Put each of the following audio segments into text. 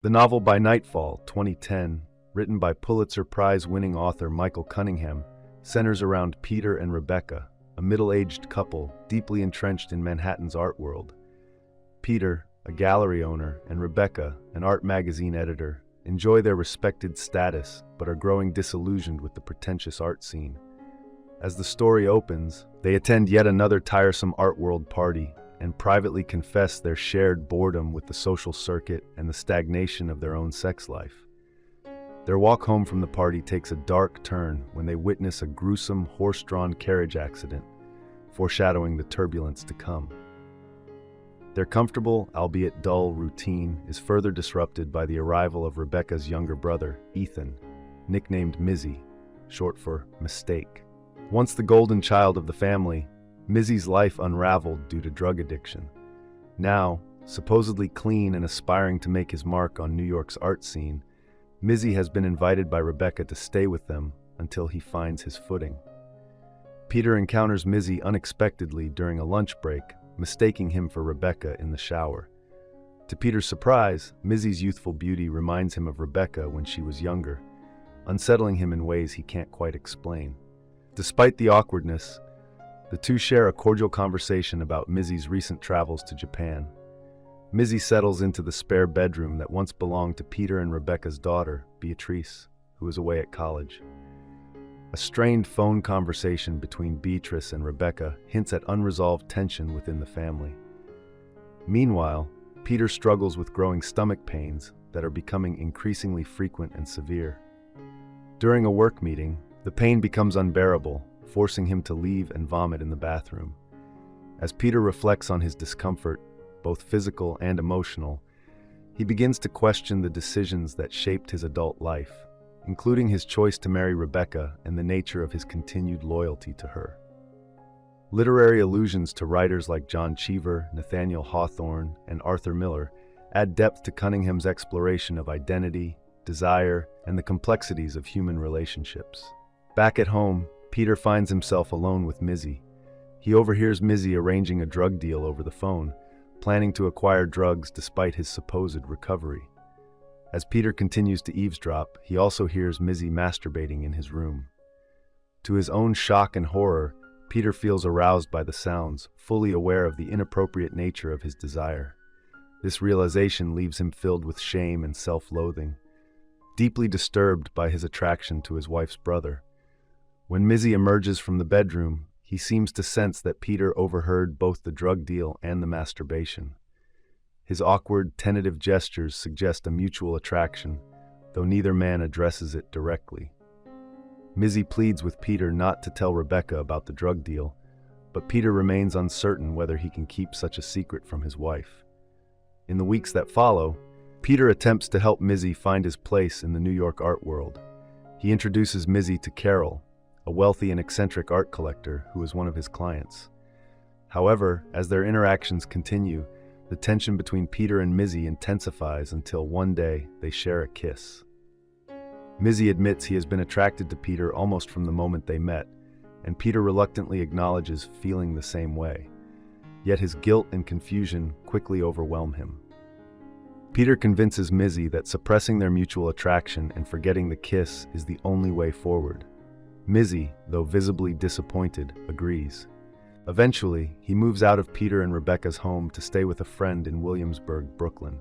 The novel by Nightfall, 2010, written by Pulitzer Prize-winning author Michael Cunningham, centers around Peter and Rebecca, a middle-aged couple deeply entrenched in Manhattan's art world. Peter, a gallery owner, and Rebecca, an art magazine editor, enjoy their respected status but are growing disillusioned with the pretentious art scene. As the story opens, they attend yet another tiresome art world party and privately confess their shared boredom with the social circuit and the stagnation of their own sex life. Their walk home from the party takes a dark turn when they witness a gruesome horse-drawn carriage accident, foreshadowing the turbulence to come. Their comfortable, albeit dull, routine is further disrupted by the arrival of Rebecca's younger brother, Ethan, nicknamed Mizzy, short for mistake. Once the golden child of the family, Mizzy's life unraveled due to drug addiction. Now, supposedly clean and aspiring to make his mark on New York's art scene, Mizzy has been invited by Rebecca to stay with them until he finds his footing. Peter encounters Mizzy unexpectedly during a lunch break, mistaking him for Rebecca in the shower. To Peter's surprise, Mizzy's youthful beauty reminds him of Rebecca when she was younger, unsettling him in ways he can't quite explain. Despite the awkwardness, the two share a cordial conversation about Mizzy's recent travels to Japan. Mizzy settles into the spare bedroom that once belonged to Peter and Rebecca's daughter, Beatrice, who is away at college. A strained phone conversation between Beatrice and Rebecca hints at unresolved tension within the family. Meanwhile, Peter struggles with growing stomach pains that are becoming increasingly frequent and severe. During a work meeting, the pain becomes unbearable, forcing him to leave and vomit in the bathroom. As Peter reflects on his discomfort, both physical and emotional, he begins to question the decisions that shaped his adult life, including his choice to marry Rebecca and the nature of his continued loyalty to her. Literary allusions to writers like John Cheever, Nathaniel Hawthorne, and Arthur Miller add depth to Cunningham's exploration of identity, desire, and the complexities of human relationships. Back at home, Peter finds himself alone with Mizzy. He overhears Mizzy arranging a drug deal over the phone, planning to acquire drugs despite his supposed recovery. As Peter continues to eavesdrop, he also hears Mizzy masturbating in his room. To his own shock and horror, Peter feels aroused by the sounds, fully aware of the inappropriate nature of his desire. This realization leaves him filled with shame and self-loathing, deeply disturbed by his attraction to his wife's brother. When Mizzy emerges from the bedroom, he seems to sense that Peter overheard both the drug deal and the masturbation. His awkward, tentative gestures suggest a mutual attraction, though neither man addresses it directly. Mizzy pleads with Peter not to tell Rebecca about the drug deal, but Peter remains uncertain whether he can keep such a secret from his wife. In the weeks that follow, Peter attempts to help Mizzy find his place in the New York art world. He introduces Mizzy to Carol, a wealthy and eccentric art collector who is one of his clients. However, as their interactions continue, the tension between Peter and Mizzy intensifies until one day they share a kiss. Mizzy admits he has been attracted to Peter almost from the moment they met, and Peter reluctantly acknowledges feeling the same way. Yet his guilt and confusion quickly overwhelm him. Peter convinces Mizzy that suppressing their mutual attraction and forgetting the kiss is the only way forward. Mizzy, though visibly disappointed, agrees. Eventually, he moves out of Peter and Rebecca's home to stay with a friend in Williamsburg, Brooklyn.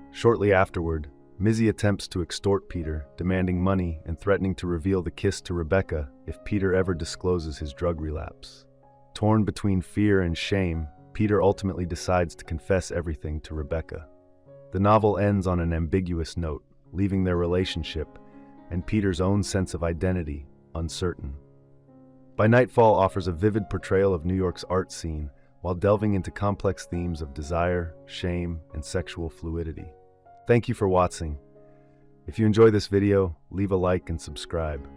Shortly afterward, Mizzy attempts to extort Peter, demanding money and threatening to reveal the kiss to Rebecca if Peter ever discloses his drug relapse. Torn between fear and shame, Peter ultimately decides to confess everything to Rebecca. The novel ends on an ambiguous note, leaving their relationship and Peter's own sense of identity uncertain. By Nightfall offers a vivid portrayal of New York's art scene while delving into complex themes of desire, shame, and sexual fluidity. Thank you for watching. If you enjoy this video, leave a like and subscribe.